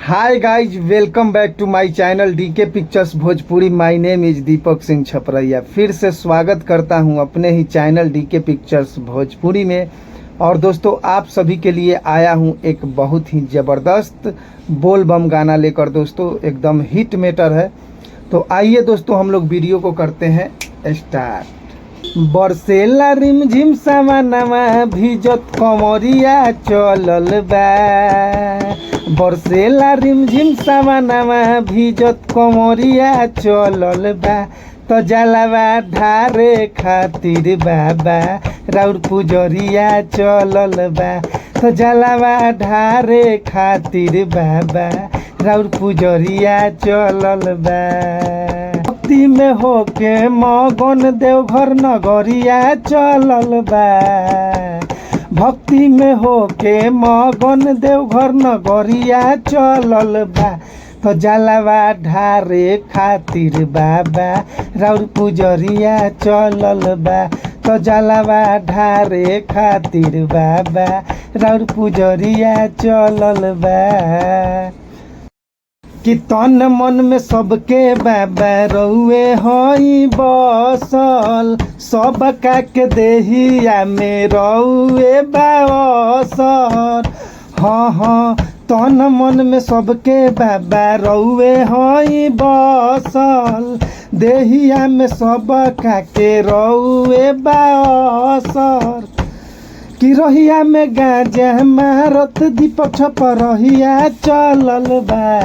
Hi guys, welcome back to my channel DK Pictures Bhojpuri. My name is Deepak Singh Chhapraiya. फिर से स्वागत करता हूं अपने ही चैनल डीके पिक्चर्स भोजपुरी में। और दोस्तों, आप सभी के लिए आया हूं एक बहुत ही ज़बरदस्त बोल बम गाना लेकर। दोस्तों, एकदम हिट मेटर है। तो आइए दोस्तों, हम लोग वीडियो को करते हैं स्टार्ट। बरसेला रिमझिम सावनवा भिजत कमरिया चलल बा। बरसेला रिमझिम सावनवा भिजत कमरिया चलल बा। तो जलवा ढारे खातिर बाबा राउर पुजरिया चलल बा। तो जलवा ढारे खातिर बाबा राउर पुजरिया चलल बा। भक्ति में होके मगन देवघर नगरिया चलल बा। भक्ति में होके मगन देवघर नगरिया चलल बा। तो जलवा ढारे खातिर बाबा राउर पुजरिया चलल बा। तो जलवा ढारे खातिर बाबा राउर पुजरिया चलल बा। कि तन मन में सबके बाबा रउए हई बसल। सब का के देहिया में रउए बासर। हाँ हाँ, तन मन में सबके बाबा रउए हई बसल। देहिया में सब का के रउए बासर। कि रहिया में गांजा मारत दीपक छपरहिया चलल बा।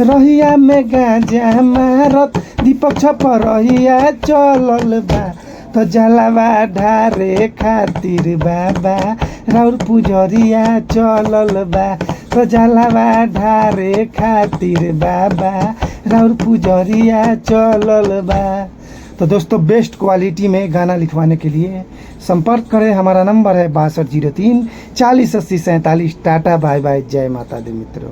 रहिया में गांजा मारत दीपक छपरहिया चलल बा। तो जलवा ढारे खातिर बाबा राउर पुजरिया चलल बा। तो जलवा ढारे खातिर बाबा राउर पुजरिया चलल बा। तो दोस्तों, बेस्ट क्वालिटी में गाना लिखवाने के लिए संपर्क करें। हमारा नंबर है 6203 40 80 47। टाटा बाय बाय, जय माता दी मित्रों।